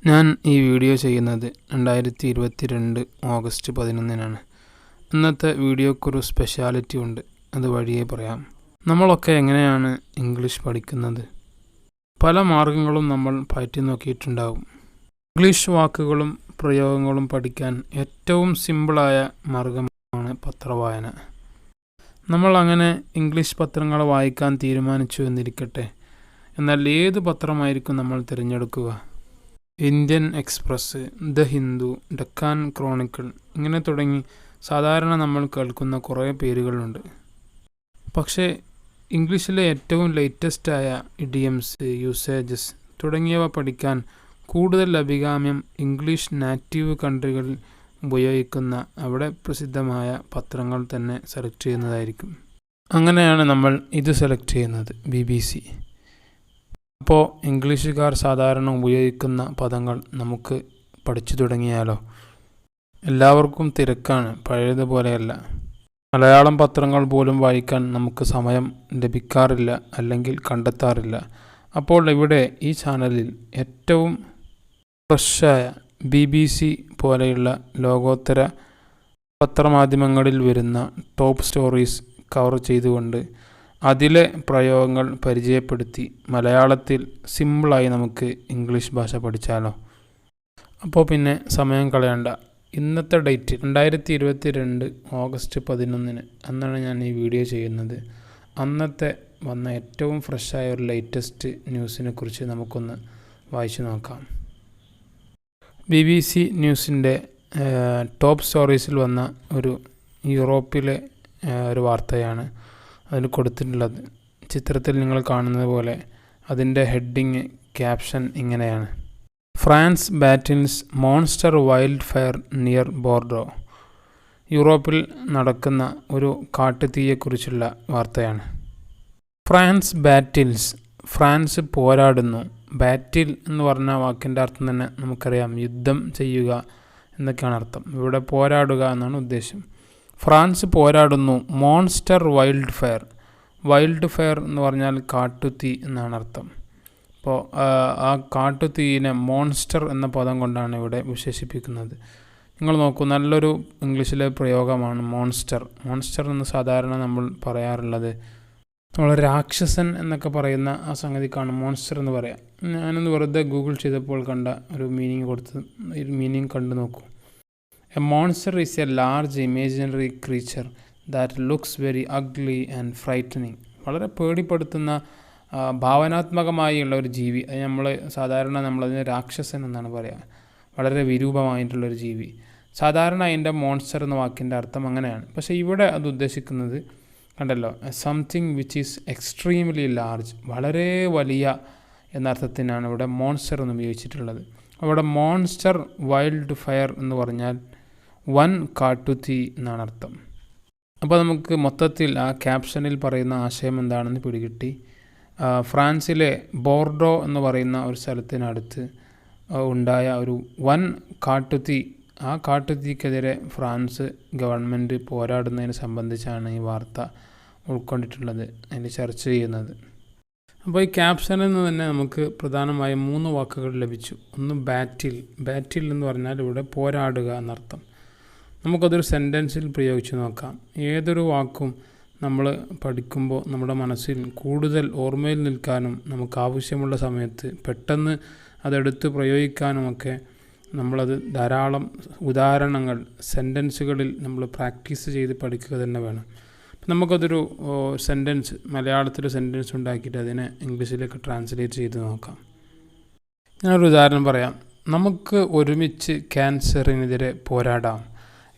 ഞാൻ ഈ വീഡിയോ ചെയ്യുന്നത് 2022 ഓഗസ്റ്റ് 11-നാണ്. ഇന്നത്തെ വീഡിയോക്കൊരു സ്പെഷ്യാലിറ്റി ഉണ്ട്, അത് വഴിയേ പറയാം. നമ്മളൊക്കെ എങ്ങനെയാണ് ഇംഗ്ലീഷ് പഠിക്കുന്നത്? പല മാർഗങ്ങളും നമ്മൾ പയറ്റി നോക്കിയിട്ടുണ്ടാവും. ഇംഗ്ലീഷ് വാക്കുകളും പ്രയോഗങ്ങളും പഠിക്കാൻ ഏറ്റവും സിമ്പിളായ മാർഗമാണ് പത്രവായന. നമ്മൾ അങ്ങനെ ഇംഗ്ലീഷ് പത്രങ്ങൾ വായിക്കാൻ തീരുമാനിച്ചു എന്നിരിക്കട്ടെ. എന്നാൽ ഏത് പത്രമായിരിക്കും നമ്മൾ തിരഞ്ഞെടുക്കുക? Indian express, the Hindu, Deccan Chronicle ഇങ്ങനെ തുടങ്ങി സാധാരണ നമ്മൾ കേൾക്കുന്ന കുറേ പേരുകളുണ്ട്. പക്ഷേ ഇംഗ്ലീഷിലെ ഏറ്റവും ലേറ്റസ്റ്റായ ഇഡിയംസ്, യൂസേജസ് തുടങ്ങിയവ പഠിക്കാൻ കൂടുതൽ അഭികാമ്യം ഇംഗ്ലീഷ് നാറ്റീവ് കൺട്രികളിൽ ഉപയോഗിക്കുന്ന അവിടെ പ്രസിദ്ധമായ പത്രങ്ങൾ തന്നെ സെലക്ട് ചെയ്യുന്നതായിരിക്കും. അങ്ങനെയാണ് നമ്മൾ ഇത് സെലക്ട് ചെയ്യുന്നത്, BBC. അപ്പോൾ ഇംഗ്ലീഷുകാർ സാധാരണ ഉപയോഗിക്കുന്ന പദങ്ങൾ നമുക്ക് പഠിച്ചു തുടങ്ങിയാലോ? എല്ലാവർക്കും തിരക്കാണ്, പഴയതുപോലെയല്ല. മലയാളം പത്രങ്ങൾ പോലും വായിക്കാൻ നമുക്ക് സമയം ലഭിക്കാറില്ല, അല്ലെങ്കിൽ കണ്ടെത്താറില്ല. അപ്പോൾ ഇവിടെ ഈ ചാനലിൽ ഏറ്റവും ഫ്രഷായ BBC പോലെയുള്ള ലോകോത്തര പത്രമാധ്യമങ്ങളിൽ വരുന്ന ടോപ്പ് സ്റ്റോറീസ് കവർ ചെയ്തുകൊണ്ട് അതിലെ പ്രയോഗങ്ങൾ പരിചയപ്പെടുത്തി മലയാളത്തിൽ സിമ്പിളായി നമുക്ക് ഇംഗ്ലീഷ് ഭാഷ പഠിച്ചാലോ? അപ്പോൾ പിന്നെ സമയം കളയണ്ട. ഇന്നത്തെ ഡേറ്റ് 2022 ഓഗസ്റ്റ് 11 അന്നാണ് ഞാൻ ഈ വീഡിയോ ചെയ്യുന്നത്. അന്നത്തെ വന്ന ഏറ്റവും ഫ്രഷായ ഒരു ലേറ്റസ്റ്റ് ന്യൂസിനെ കുറിച്ച് നമുക്കൊന്ന് വായിച്ചു നോക്കാം. BBC ന്യൂസിൻ്റെ ടോപ്പ് സ്റ്റോറീസിൽ വന്ന ഒരു യൂറോപ്പിലെ ഒരു വാർത്തയാണ് അതിൽ കൊടുത്തിട്ടുള്ളത്. ചിത്രത്തിൽ നിങ്ങൾ കാണുന്നത് പോലെ അതിൻ്റെ ഹെഡിങ്, ക്യാപ്ഷൻ ഇങ്ങനെയാണ്: France battles monster wild fire near Bordeaux. യൂറോപ്പിൽ നടക്കുന്ന ഒരു കാട്ടുതീയെക്കുറിച്ചുള്ള വാർത്തയാണ്. ഫ്രാൻസ് ബാറ്റിൽസ്, ഫ്രാൻസ് പോരാടുന്നു. ബാറ്റിൽ എന്ന് പറഞ്ഞ വാക്കിൻ്റെ അർത്ഥം തന്നെ നമുക്കറിയാം, യുദ്ധം ചെയ്യുക എന്നൊക്കെയാണ് അർത്ഥം. ഇവിടെ പോരാടുക എന്നാണ് ഉദ്ദേശം. ഫ്രാൻസ് പോരാടുന്നു monster wild fire. Wild fire എന്ന് പറഞ്ഞാൽ കാട്ടുതീ എന്നാണ് അർത്ഥം. അപ്പോൾ ആ കാട്ടുതീയിനെ മോൺസ്റ്റർ എന്ന പദം കൊണ്ടാണ് ഇവിടെ വിശേഷിപ്പിക്കുന്നത്. നിങ്ങൾ നോക്കൂ, നല്ലൊരു ഇംഗ്ലീഷിലെ പ്രയോഗമാണ് മോൺസ്റ്റർ. മോൺസ്റ്റർ എന്ന് സാധാരണ നമ്മൾ പറയാറുള്ളത് നമ്മൾ രാക്ഷസൻ എന്നൊക്കെ പറയുന്ന ആ സംഗതിക്കാണ് മോൺസ്റ്റർ എന്ന് പറയാം. ഞാനൊന്ന് വെറുതെ ഗൂഗിൾ ചെയ്തപ്പോൾ കണ്ട ഒരു മീനിങ് കണ്ടു നോക്കൂ. A monster is a large imaginary creature that looks very ugly and frightening. വളരെ പേടിപ്പെടുത്തുന്ന ഭാവനാത്മകമായുള്ള ഒരു ജീവി. അത് നമ്മളതിന് രാക്ഷസൻ എന്നാണ് പറയുക. വളരെ വിരൂപമായിട്ടുള്ളൊരു ജീവി. സാധാരണ അതിൻ്റെ മോൺസ്റ്റർ എന്ന വാക്കിൻ്റെ അർത്ഥം അങ്ങനെയാണ്. പക്ഷേ ഇവിടെ അത് ഉദ്ദേശിക്കുന്നത് കണ്ടല്ലോ, something which is extremely large, വളരെ വലിയ എന്നർത്ഥത്തിനാണ് ഇവിടെ മോൺസ്റ്റർ എന്ന് ഉപയോഗിച്ചിട്ടുള്ളത്. അവിടെ മോൺസ്റ്റർ വൈൽഡ് ഫയർ എന്ന് പറഞ്ഞാൽ വൻ കാട്ടുതീ എന്നാണ് അർത്ഥം. അപ്പോൾ നമുക്ക് മൊത്തത്തിൽ ആ ക്യാപ്ഷനിൽ പറയുന്ന ആശയം എന്താണെന്ന് പിടികിട്ടി. ഫ്രാൻസിലെ ബോർഡോ എന്ന് പറയുന്ന ഒരു സ്ഥലത്തിനടുത്ത് ഉണ്ടായ ഒരു വൻ കാട്ടുതീ, ആ കാട്ടുതീക്കെതിരെ ഫ്രാൻസ് ഗവൺമെൻറ് പോരാടുന്നതിനെ സംബന്ധിച്ചാണ് ഈ വാർത്ത ഉൾക്കൊണ്ടിട്ടുള്ളത്, അതിൽ ചർച്ച ചെയ്യുന്നത്. അപ്പോൾ ഈ ക്യാപ്ഷനിൽ നിന്ന് തന്നെ നമുക്ക് പ്രധാനമായും 3 വാക്കുകൾ ലഭിച്ചു. ഒന്ന് ബാറ്റിൽ. ബാറ്റിൽ എന്ന് പറഞ്ഞാൽ ഇവിടെ പോരാടുക എന്നർത്ഥം. നമുക്കതൊരു സെൻറ്റൻസിൽ പ്രയോഗിച്ച് നോക്കാം. ഏതൊരു വാക്കും നമ്മൾ പഠിക്കുമ്പോൾ നമ്മുടെ മനസ്സിൽ കൂടുതൽ ഓർമ്മയിൽ നിൽക്കാനും നമുക്ക് ആവശ്യമുള്ള സമയത്ത് പെട്ടെന്ന് അതെടുത്ത് പ്രയോഗിക്കാനുമൊക്കെ നമ്മളത് ധാരാളം ഉദാഹരണങ്ങൾ, സെൻറ്റൻസുകളിൽ നമ്മൾ പ്രാക്ടീസ് ചെയ്ത് പഠിക്കുക തന്നെ വേണം. നമുക്കതൊരു സെൻറ്റൻസ്, മലയാളത്തിൽ സെൻറ്റൻസ് ഉണ്ടാക്കിയിട്ട് അതിനെ ഇംഗ്ലീഷിലേക്ക് ട്രാൻസ്ലേറ്റ് ചെയ്ത് നോക്കാം. ഞാനൊരു ഉദാഹരണം പറയാം. നമുക്ക് ഒരുമിച്ച് ക്യാൻസറിനെതിരെ പോരാടാം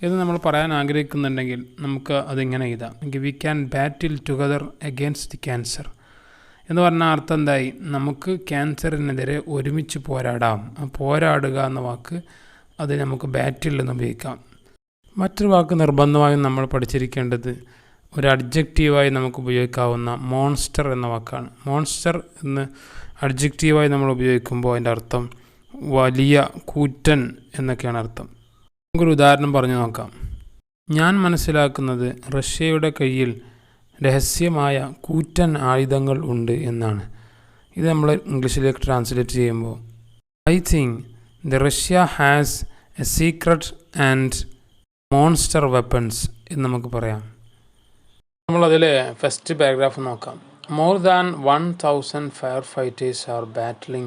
എന്ന് നമ്മൾ പറയാൻ ആഗ്രഹിക്കുന്നുണ്ടെങ്കിൽ നമുക്ക് അതിങ്ങനെ എഴുതാം. We can battle together against the cancer എന്ന് പറഞ്ഞ അർത്ഥം എന്തായി? നമുക്ക് ക്യാൻസറിനെതിരെ ഒരുമിച്ച് പോരാടാം. പോരാടുക എന്ന വാക്ക് അത് നമുക്ക് ബാറ്റിൽ എന്ന് ഉപയോഗിക്കാം. മറ്റൊരു വാക്ക് നിർബന്ധമായും നമ്മൾ പഠിച്ചിരിക്കേണ്ടത് ഒരു അഡ്ജക്റ്റീവായി നമുക്ക് ഉപയോഗിക്കാവുന്ന മോൺസ്റ്റർ എന്ന വാക്കാണ്. മോൺസ്റ്റർ എന്ന് അഡ്ജക്റ്റീവായി നമ്മൾ ഉപയോഗിക്കുമ്പോൾ അതിൻ്റെ അർത്ഥം വലിയ, കൂറ്റൻ എന്നൊക്കെയാണ് അർത്ഥം. നമുക്കൊരു ഉദാഹരണം പറഞ്ഞു നോക്കാം. ഞാൻ മനസ്സിലാക്കുന്നത് റഷ്യയുടെ കയ്യിൽ രഹസ്യമായ കൂറ്റൻ ആയുധങ്ങൾ ഉണ്ട് എന്നാണ്. ഇത് നമ്മൾ ഇംഗ്ലീഷിലേക്ക് ട്രാൻസ്ലേറ്റ് ചെയ്യുമ്പോൾ, I think The Russia has a secret and monster weapons എന്ന് നമുക്ക് പറയാം. നമ്മളതിലെ ഫസ്റ്റ് പാരഗ്രാഫ് നോക്കാം. More than 1,000 firefighters are battling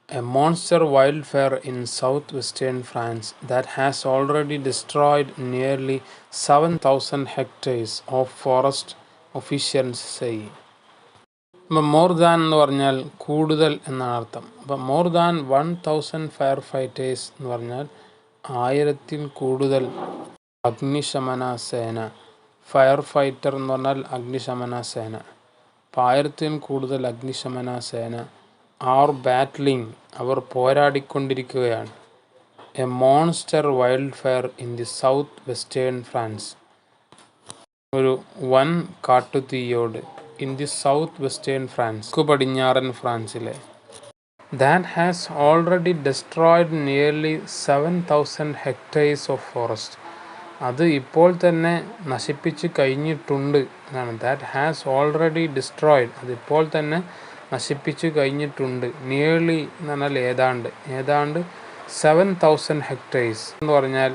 a monster wildfire in southwestern France that has already destroyed nearly 7,000 hectares of forest, officials say. അപ്പം more than എന്ന് പറഞ്ഞാൽ കൂടുതൽ എന്നാണ് അർത്ഥം. അപ്പം മോർ ദാൻ 1,000 ഫയർ ഫൈറ്റേഴ്സ് എന്ന് പറഞ്ഞാൽ 1000-ൽ കൂടുതൽ അഗ്നിശമന സേന. ഫയർ ഫൈറ്റർ എന്ന് പറഞ്ഞാൽ അഗ്നിശമന സേന. അപ്പം 1000-ൽ കൂടുതൽ അഗ്നിശമന സേന ആർ ബാറ്റ്ലിംഗ്, അവർ പോരാടിക്കൊണ്ടിരിക്കുകയാണ്. A monster wild fire in the south western France, ഒരു വൻ കാട്ടുതീയോട് in the south western France, പടിഞ്ഞാറൻ ഫ്രാൻസിലെ. That has already destroyed nearly 7,000 hectares of forest, അത് ഇപ്പോൾ തന്നെ നശിപ്പിച്ച് കഴിഞ്ഞിട്ടുണ്ട് എന്നാണ്. ദാറ്റ് ഹാസ് ഓൾറെഡി ഡിസ്ട്രോയിഡ്, അതിപ്പോൾ തന്നെ നശിപ്പിച്ച് കഴിഞ്ഞിട്ടുണ്ട്. നിയർലി എന്ന് പറഞ്ഞാൽ ഏതാണ്ട് 7,000 hectares എന്ന് പറഞ്ഞാൽ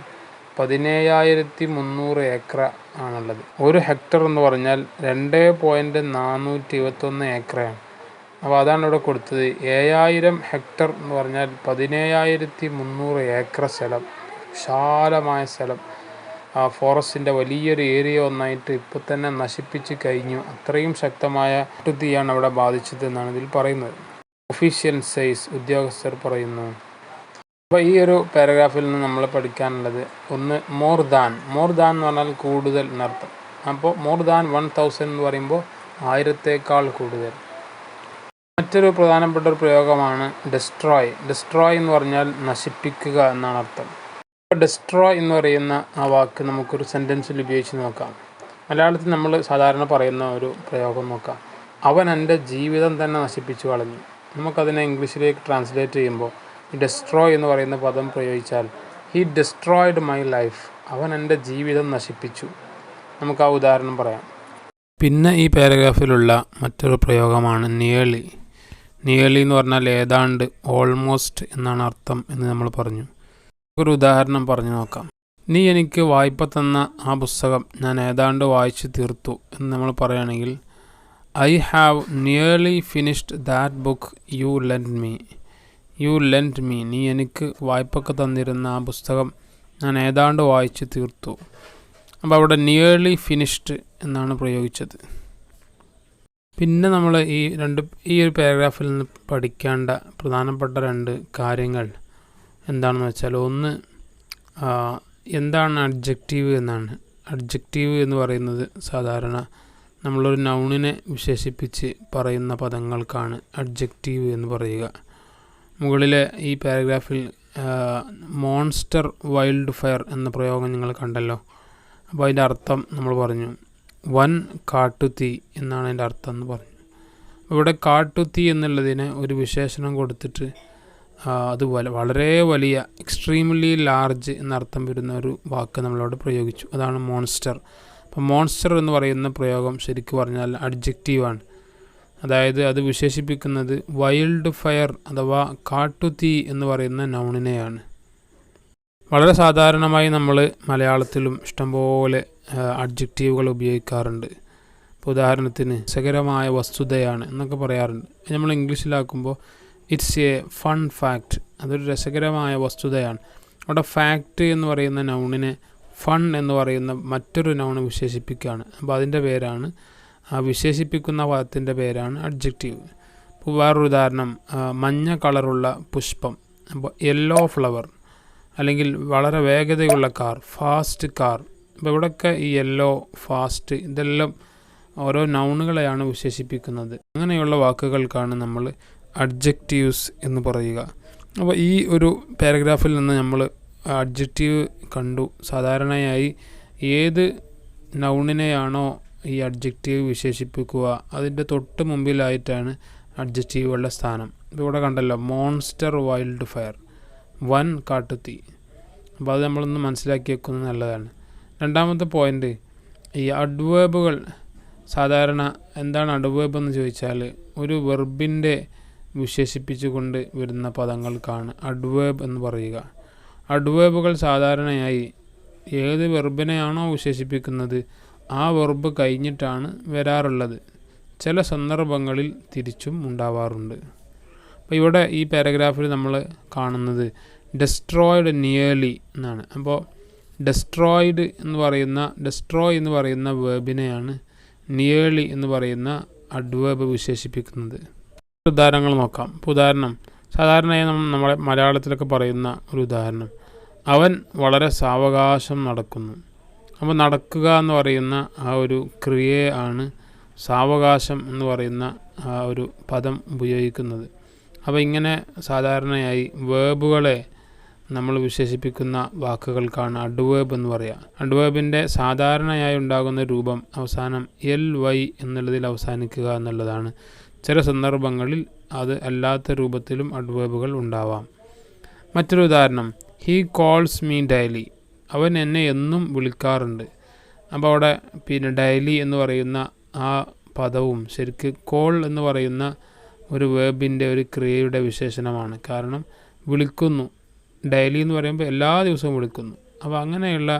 17,300 ഏക്കർ ആണുള്ളത്. ഒരു ഹെക്ടർ എന്ന് പറഞ്ഞാൽ 2.421 ഏക്കറാണ്. അപ്പോൾ അതാണ് ഇവിടെ കൊടുത്തത്. 7,000 ഹെക്ടർ എന്ന് പറഞ്ഞാൽ 17,300 ഏക്കർ സ്ഥലം, വിശാലമായ സ്ഥലം. ആ ഫോറസ്റ്റിൻ്റെ വലിയൊരു ഏരിയ ഒന്നായിട്ട് ഇപ്പോൾ തന്നെ നശിപ്പിച്ച് കഴിഞ്ഞു. അത്രയും ശക്തമായ കാട്ടുതീയാണ് അവിടെ ബാധിച്ചത് എന്നാണ് ഇതിൽ പറയുന്നത്. ഒഫീഷ്യൽ സൈസ്, ഉദ്യോഗസ്ഥർ പറയുന്നു. അപ്പോൾ ഈ ഒരു പാരഗ്രാഫിൽ നിന്ന് നമ്മൾ പഠിക്കാനുള്ളത് ഒന്ന് മോർ ദാൻ എന്ന് പറഞ്ഞാൽ കൂടുതൽ എന്നർത്ഥം. അപ്പോൾ മോർ ദാൻ 1,000 എന്ന് പറയുമ്പോൾ 1000-ത്തേക്കാൾ കൂടുതൽ. മറ്റൊരു പ്രധാനപ്പെട്ട ഒരു പ്രയോഗമാണ് ഡെസ്ട്രോയ്. ഡെസ്ട്രോയ് എന്ന് പറഞ്ഞാൽ നശിപ്പിക്കുക എന്നാണ് അർത്ഥം. അപ്പോൾ ഡെസ്ട്രോയ് എന്ന് പറയുന്ന ആ വാക്ക് നമുക്കൊരു സെൻറ്റൻസിൽ ഉപയോഗിച്ച് നോക്കാം. മലയാളത്തിൽ നമ്മൾ സാധാരണ പറയുന്ന ഒരു പ്രയോഗം നോക്കാം. അവൻ എൻ്റെ ജീവിതം തന്നെ നശിപ്പിച്ചു കളഞ്ഞു. നമുക്കതിനെ ഇംഗ്ലീഷിലേക്ക് ട്രാൻസ്ലേറ്റ് ചെയ്യുമ്പോൾ ഡെസ്ട്രോയ് എന്ന് പറയുന്ന പദം പ്രയോഗിച്ചാൽ ഹി ഡെസ്ട്രോയിഡ് മൈ ലൈഫ്, അവൻ എൻ്റെ ജീവിതം നശിപ്പിച്ചു. നമുക്ക് ആ ഉദാഹരണം പറയാം. പിന്നെ ഈ പാരഗ്രാഫിലുള്ള മറ്റൊരു പ്രയോഗമാണ് നിയർലി. നിയർലി എന്ന് പറഞ്ഞാൽ ഏതാണ്ട്, ഓൾമോസ്റ്റ് എന്നാണ് അർത്ഥം എന്ന് നമ്മൾ പറഞ്ഞു. ഒരു ഉദാഹരണം പറഞ്ഞു നോക്കാം. നീ എനിക്ക് വായ്പ തന്ന ആ പുസ്തകം ഞാൻ ഏതാണ്ട് വായിച്ചു തീർത്തു എന്ന് നമ്മൾ പറയുകയാണെങ്കിൽ I have nearly finished that book you lent me. നീ എനിക്ക് വായ്പൊക്കെ തന്നിരുന്ന ആ പുസ്തകം ഞാൻ ഏതാണ്ട് വായിച്ചു തീർത്തു. അപ്പോൾ അവിടെ നിയർലി ഫിനിഷ്ഡ് എന്നാണ് പ്രയോഗിച്ചത്. പിന്നെ നമ്മൾ ഈ ഒരു പാരഗ്രാഫിൽ നിന്ന് പഠിക്കേണ്ട പ്രധാനപ്പെട്ട 2 കാര്യങ്ങൾ എന്താണെന്ന് വെച്ചാൽ, ഒന്ന് എന്താണ് അഡ്ജക്റ്റീവ് എന്നാണ്. അഡ്ജക്റ്റീവ് എന്ന് പറയുന്നത് സാധാരണ നമ്മളൊരു നൗണിനെ വിശേഷിപ്പിച്ച് പറയുന്ന പദങ്ങൾക്കാണ് അഡ്ജക്റ്റീവ് എന്ന് പറയുക. മുകളിലെ ഈ പാരഗ്രാഫിൽ മോൺസ്റ്റർ വൈൽഡ് ഫയർ എന്ന പ്രയോഗം നിങ്ങൾ കണ്ടല്ലോ. അപ്പോൾ അതിൻ്റെ അർത്ഥം നമ്മൾ പറഞ്ഞു, വൻ കാട്ടുതീ എന്നാണ് അതിൻ്റെ അർത്ഥം എന്ന് പറഞ്ഞു. ഇവിടെ കാട്ടുതീ എന്നുള്ളതിന് ഒരു വിശേഷണം കൊടുത്തിട്ട് അത് വളരെ വലിയ, എക്സ്ട്രീംലി ലാർജ് എന്നർത്ഥം വരുന്ന ഒരു വാക്ക് നമ്മളവിടെ പ്രയോഗിച്ചു. അതാണ് മോൺസ്റ്റർ. അപ്പം മോൺസ്റ്റർ എന്ന് പറയുന്ന പ്രയോഗം ശരിക്കും പറഞ്ഞാൽ അഡ്ജക്റ്റീവാണ്. അതായത് അത് വിശേഷിപ്പിക്കുന്നത് വൈൽഡ് ഫയർ അഥവാ കാട്ടുതീ എന്ന് പറയുന്ന നൗണിനെയാണ്. വളരെ സാധാരണമായി നമ്മൾ മലയാളത്തിലും ഇഷ്ടംപോലെ അഡ്ജക്റ്റീവുകൾ ഉപയോഗിക്കാറുണ്ട്. ഇപ്പോൾ ഉദാഹരണത്തിന് രസകരമായ വസ്തുതയാണ് എന്നൊക്കെ പറയാറുണ്ട്. നമ്മൾ ഇംഗ്ലീഷിലാക്കുമ്പോൾ ഇറ്റ്സ് എ ഫൺ ഫാക്റ്റ്, അതൊരു രസകരമായ വസ്തുതയാണ്. അവിടെ ഫാക്റ്റ് എന്ന് പറയുന്ന നൗണിനെ ഫൺ എന്ന് പറയുന്ന മറ്റൊരു നൗണ് വിശേഷിപ്പിക്കുകയാണ്. അപ്പോൾ അതിൻ്റെ പേരാണ്, ആ വിശേഷിപ്പിക്കുന്ന പദത്തിൻ്റെ പേരാണ് അഡ്ജക്റ്റീവ്. ഇപ്പോൾ വേറൊരു ഉദാഹരണം, മഞ്ഞ കളറുള്ള പുഷ്പം. അപ്പോൾ യെല്ലോ ഫ്ലവർ, അല്ലെങ്കിൽ വളരെ വേഗതയുള്ള കാർ, ഫാസ്റ്റ് കാർ. അപ്പോൾ ഇവിടെയൊക്കെ ഈ യെല്ലോ, ഫാസ്റ്റ് ഇതെല്ലാം ഓരോ നൗണുകളെയാണ് വിശേഷിപ്പിക്കുന്നത്. അങ്ങനെയുള്ള വാക്കുകൾക്കാണ് നമ്മൾ അഡ്ജക്റ്റീവ്സ് എന്ന് പറയുക. അപ്പോൾ ഈ ഒരു പാരഗ്രാഫിൽ നിന്ന് നമ്മൾ അഡ്ജക്റ്റീവ് കണ്ടു. സാധാരണയായി ഏത് നൗണിനെയാണോ ഈ അഡ്ജക്റ്റീവ് വിശേഷിപ്പിക്കുക അതിൻ്റെ തൊട്ട് മുമ്പിലായിട്ടാണ് അഡ്ജക്റ്റീവുകളുടെ സ്ഥാനം. ഇപ്പോൾ ഇവിടെ കണ്ടല്ലോ, മോൺസ്റ്റർ വൈൽഡ് ഫയർ, വൻ കാട്ടുതീ. അപ്പോൾ അത് നമ്മളൊന്ന് മനസ്സിലാക്കി വെക്കുന്നത് നല്ലതാണ്. രണ്ടാമത്തെ പോയിൻ്റ്, ഈ അഡ്വേബുകൾ. സാധാരണ എന്താണ് അഡ്വേബ് എന്ന് ചോദിച്ചാൽ ഒരു വെർബിൻ്റെ വിശേഷിപ്പിച്ചുകൊണ്ട് വരുന്ന പദങ്ങൾക്കാണ് അഡ്വേർബ് എന്ന് പറയുക. അഡ്വേർബുകൾ സാധാരണയായി ഏത് വെർബിനെയാണോ വിശേഷിപ്പിക്കുന്നത് ആ വെർബ് കഴിഞ്ഞിട്ടാണ് വരാറുള്ളത്. ചില സന്ദർഭങ്ങളിൽ തിരിച്ചും ഉണ്ടാവാറുണ്ട്. അപ്പോൾ ഇവിടെ ഈ പാരഗ്രാഫിൽ നമ്മൾ കാണുന്നത് ഡെസ്ട്രോയിഡ് നിയർലി എന്നാണ്. അപ്പോൾ ഡെസ്ട്രോയ് എന്ന് പറയുന്ന വേർബിനെയാണ് നിയർലി എന്ന് പറയുന്ന അഡ്വേർബ് വിശേഷിപ്പിക്കുന്നത്. ഉദാഹരണങ്ങൾ നോക്കാം. ഇപ്പോൾ ഉദാഹരണം സാധാരണയായി നമ്മളെ മലയാളത്തിലൊക്കെ പറയുന്ന ഒരു ഉദാഹരണം, അവൻ വളരെ സാവകാശം നടക്കുന്നു. അപ്പോൾ നടക്കുക എന്ന് പറയുന്ന ആ ഒരു ക്രിയയെ ആണ് സാവകാശം എന്ന് പറയുന്ന ആ ഒരു പദം ഉപയോഗിക്കുന്നത്. അപ്പോൾ ഇങ്ങനെ സാധാരണയായി വേർബുകളെ നമ്മൾ വിശേഷിപ്പിക്കുന്ന വാക്കുകൾക്കാണ് അഡ്വേർബ് എന്ന് പറയുക. അഡ്വേർബിൻ്റെ സാധാരണയായി ഉണ്ടാകുന്ന രൂപം അവസാനം ly എന്നുള്ളതിൽ അവസാനിക്കുക എന്നുള്ളതാണ്. ചില സന്ദർഭങ്ങളിൽ അത് അല്ലാത്ത രൂപത്തിലും അഡ്വേർബുകൾ ഉണ്ടാവാം. മറ്റൊരു ഉദാഹരണം, ഹീ കോൾസ് മീ ഡെയിലി, അവൻ എന്നെ എന്നും വിളിക്കാറുണ്ട്. അപ്പോൾ അവിടെ ഡെയിലി എന്ന് പറയുന്ന ആ പദവും ശരിക്ക് കോൾ എന്ന് പറയുന്ന ഒരു വേർബിൻ്റെ ഒരു ക്രിയയുടെ വിശേഷണമാണ്. കാരണം വിളിക്കുന്നു, ഡെയിലി എന്ന് പറയുമ്പോൾ എല്ലാ ദിവസവും വിളിക്കുന്നു. അപ്പോൾ അങ്ങനെയുള്ള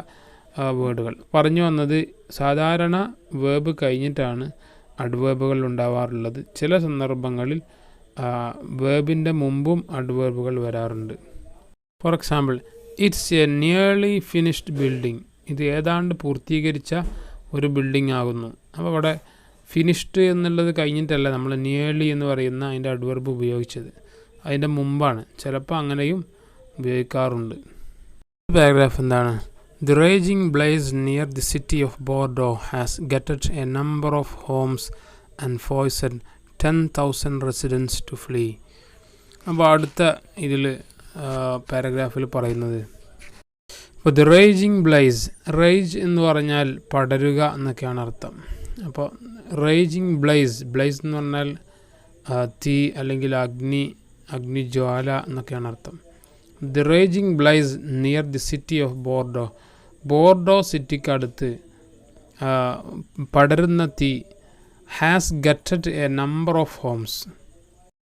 വേർഡുകൾ പറഞ്ഞു വന്നത് സാധാരണ വേർബ് കഴിഞ്ഞിട്ടാണ് അഡ്വേർബുകൾ ഉണ്ടാവാറുള്ളത്. ചില സന്ദർഭങ്ങളിൽ വേർബിൻ്റെ മുമ്പും അഡ്വേർബുകൾ വരാറുണ്ട്. For example, it's A nearly finished building, ഇത് ഏതാണ്ട് പൂർത്തീകരിച്ച ഒരു ബിൽഡിംഗ് ആകുന്നു. അപ്പോൾ അവിടെ ഫിനിഷ്ഡ് എന്നുള്ളത് കഴിഞ്ഞിട്ടല്ല നമ്മൾ നിയർലി എന്ന് പറയുന്ന അതിൻ്റെ അഡ്വേർബ് ഉപയോഗിച്ചത്, അതിൻ്റെ മുമ്പാണ്. ചിലപ്പോൾ അങ്ങനെയും ഉപയോഗിക്കാറുണ്ട്. പാരഗ്രാഫ് എന്താണ്? The raging blaze near the city of Bordeaux has gutted a number of homes and forced 10,000 residents to flee. അപ്പോൾ അടുത്ത ഇതിൽ പാരഗ്രാഫിൽ പറയുന്നത്, ഇപ്പോൾ ദി റേജിങ് ബ്ലേസ്, റേജ് എന്ന് പറഞ്ഞാൽ പടരുക എന്നൊക്കെയാണ് അർത്ഥം. അപ്പോൾ റേജിങ് ബ്ലേസ് എന്ന് പറഞ്ഞാൽ തീ അല്ലെങ്കിൽ അഗ്നിജ്വാല എന്നൊക്കെയാണ് അർത്ഥം. The raging blaze near the city of Bordeaux സിറ്റിക്കടുത്ത് പടരുന്ന തീ has gutted a number of homes.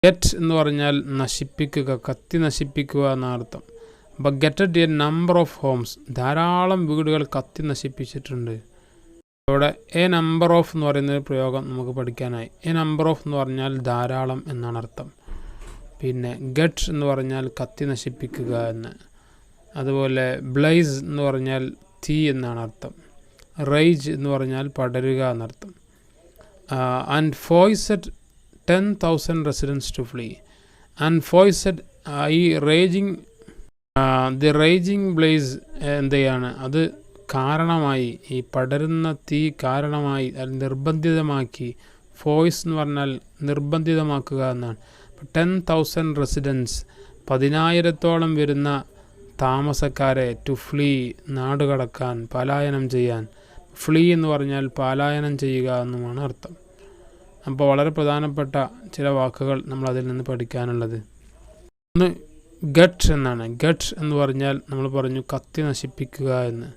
Get എന്ന് പറഞ്ഞാൽ നശിപ്പിക്കുക, കത്തി നശിപ്പിക്കുക എന്നർത്ഥം. അപ്പോൾ gutted a number of homes, ധാരാളം വീടുകൾ കത്തി നശിപ്പിച്ചിട്ടുണ്ട്. ഇവിടെ എ നമ്പർ ഓഫ് എന്ന് പറയുന്ന പ്രയോഗം നമുക്ക് പഠിക്കാനായി. എ നമ്പർ ഓഫ് എന്ന് പറഞ്ഞാൽ ധാരാളം എന്നാണ് അർത്ഥം. പിന്നെ ഗട്ട് എന്ന് പറഞ്ഞാൽ കത്തി നശിപ്പിക്കുക എന്ന്. അതുപോലെ ബ്ലേസ് എന്ന് പറഞ്ഞാൽ തീ എന്നാണ് അർത്ഥം. റേജ് എന്ന് പറഞ്ഞാൽ പടരുക എന്നർത്ഥം. And forced 10,000 residents to flee. And forced, ഈ ദി റേജിങ് ബ്ലേസ് എന്ത് ചെയ്യാണ്, അത് കാരണമായി, ഈ പടരുന്ന തീ കാരണമായി നിർബന്ധിതമാക്കി. ഫോയ്സ് എന്ന് പറഞ്ഞാൽ നിർബന്ധിതമാക്കുക എന്നാണ്. 10,000 residents, 10,000-ഓളം വരുന്ന താമസക്കാരെ ടു ഫ്ലീ, നാടുകടക്കാൻ, പലായനം ചെയ്യാൻ. ഫ്ലീ എന്ന് പറഞ്ഞാൽ പലായനം ചെയ്യുക എന്നുമാണ് അർത്ഥം. അപ്പോൾ വളരെ പ്രധാനപ്പെട്ട ചില വാക്കുകൾ നമ്മൾ അതിൽ നിന്ന് പഠിക്കാനുള്ളത്. ഒന്ന് ഗട്ട് എന്നാണ്. ഗട്ട് എന്ന് പറഞ്ഞാൽ നമ്മൾ പറഞ്ഞു കത്തി നശിപ്പിക്കുക എന്ന്.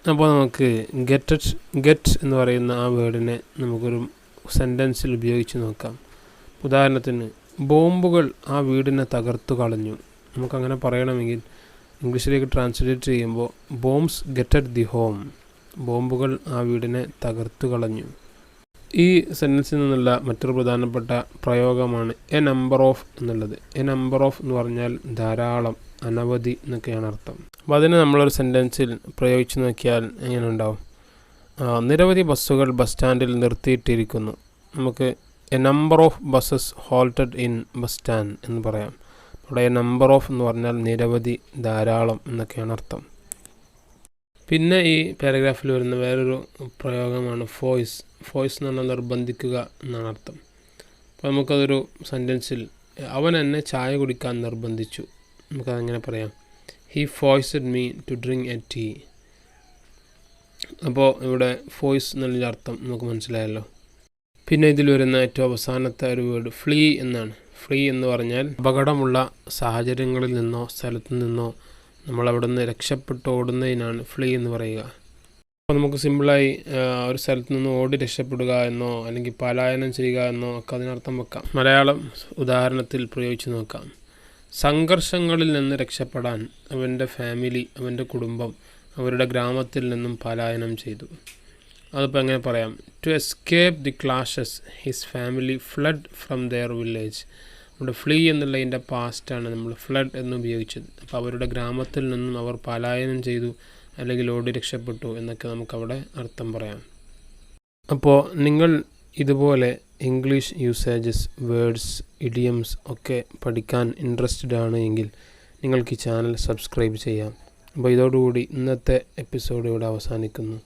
അപ്പോൾ നമുക്ക് ഗെറ്റ് എന്ന് പറയുന്ന ആ വേർഡിനെ നമുക്കൊരു സെൻറ്റൻസിൽ ഉപയോഗിച്ച് നോക്കാം. ഉദാഹരണത്തിന്, ബോംബുകൾ ആ വീടിനെ തകർത്തു കളഞ്ഞു. നമുക്കങ്ങനെ പറയണമെങ്കിൽ ഇംഗ്ലീഷിലേക്ക് ട്രാൻസ്ലേറ്റ് ചെയ്യുമ്പോൾ ബോംബ്സ് ഗെറ്റഡ് ദി ഹോം, ബോംബുകൾ ആ വീടിനെ തകർത്തു കളഞ്ഞു. ഈ സെൻറ്റൻസിൽ നിന്നുള്ള മറ്റൊരു പ്രധാനപ്പെട്ട പ്രയോഗമാണ് എ നമ്പർ ഓഫ് എന്നുള്ളത്. എ നമ്പർ ഓഫ് എന്ന് പറഞ്ഞാൽ ധാരാളം, അനവധി എന്നൊക്കെയാണ് അർത്ഥം. അപ്പോൾ അതിനെ നമ്മളൊരു സെൻറ്റൻസിൽ പ്രയോഗിച്ച് നോക്കിയാൽ എങ്ങനെ ഉണ്ടാവും? നിരവധി ബസ്സുകൾ ബസ് സ്റ്റാൻഡിൽ നിർത്തിയിട്ടിരിക്കുന്നു. നമുക്ക് a number of buses halted in bus stand എന്ന് പറയാം. അവിടെ നമ്പർ ഓഫ് എന്ന് പറഞ്ഞാൽ നിരവധി, ധാരാളം എന്നൊക്കെയാണ് അർത്ഥം. പിന്നെ ഈ പാരഗ്രാഫിൽ വരുന്ന വേറൊരു പ്രയോഗമാണ് ഫോയ്സ്. ഫോയ്സ് എന്ന് പറഞ്ഞാൽ നിർബന്ധിക്കുക എന്നാണ് അർത്ഥം. അപ്പോൾ നമുക്കതൊരു സെൻറ്റൻസിൽ, അവൻ എന്നെ ചായ കുടിക്കാൻ നിർബന്ധിച്ചു. നമുക്കതെങ്ങനെ പറയാം? He forced me to drink a tea. അപ്പോൾ ഇവിടെ ഫോയ്സ് എന്നുള്ള അർത്ഥം നമുക്ക് മനസ്സിലായല്ലോ. പിന്നെ ഇതിൽ വരുന്ന ഏറ്റവും അവസാനത്തെ ഒരു വേർഡ് ഫ്ലീ എന്നാണ്. ഫ്ലീ എന്ന് പറഞ്ഞാൽ അപകടമുള്ള സാഹചര്യങ്ങളിൽ നിന്നോ സ്ഥലത്തു നിന്നോ നമ്മളവിടെ നിന്ന് രക്ഷപ്പെട്ട് ഓടുന്നതിനാണ് ഫ്ലീ എന്ന് പറയുക. അപ്പോൾ നമുക്ക് സിമ്പിളായി ഒരു സ്ഥലത്ത് നിന്ന് ഓടി രക്ഷപ്പെടുക എന്നോ അല്ലെങ്കിൽ പലായനം ചെയ്യുക എന്നോ ഒക്കെ അതിനർത്ഥം വെക്കാം. മലയാളം ഉദാഹരണത്തിൽ പ്രയോഗിച്ച് നോക്കാം. സംഘർഷങ്ങളിൽ നിന്ന് രക്ഷപ്പെടാൻ അവൻ്റെ ഫാമിലി, അവൻ്റെ കുടുംബം അവരുടെ ഗ്രാമത്തിൽ നിന്നും പലായനം ചെയ്തു. അതിപ്പോൾ എങ്ങനെ പറയാം? To escape the clashes his family fled from their village. നമ്മുടെ ഫ്ലീ എന്നുള്ളതിൻ്റെ പാസ്റ്റാണ് നമ്മൾ ഫ്ലഡ് എന്ന് ഉപയോഗിച്ചത്. അപ്പോൾ അവരുടെ ഗ്രാമത്തിൽ നിന്നും അവർ പലായനം ചെയ്തു അല്ലെങ്കിൽ ഓടി രക്ഷപ്പെട്ടു എന്നൊക്കെ നമുക്കവിടെ അർത്ഥം പറയാം. അപ്പോൾ നിങ്ങൾ ഇതുപോലെ ഇംഗ്ലീഷ് യൂസേജസ്, വേർഡ്സ്, ഇഡിയംസ് ഒക്കെ പഠിക്കാൻ ഇൻട്രസ്റ്റഡ് ആണ് എങ്കിൽ നിങ്ങൾക്ക് ഈ ചാനൽ സബ്സ്ക്രൈബ് ചെയ്യാം. അപ്പോൾ ഇതോടുകൂടി ഇന്നത്തെ എപ്പിസോഡ് ഇവിടെ അവസാനിക്കുന്നു.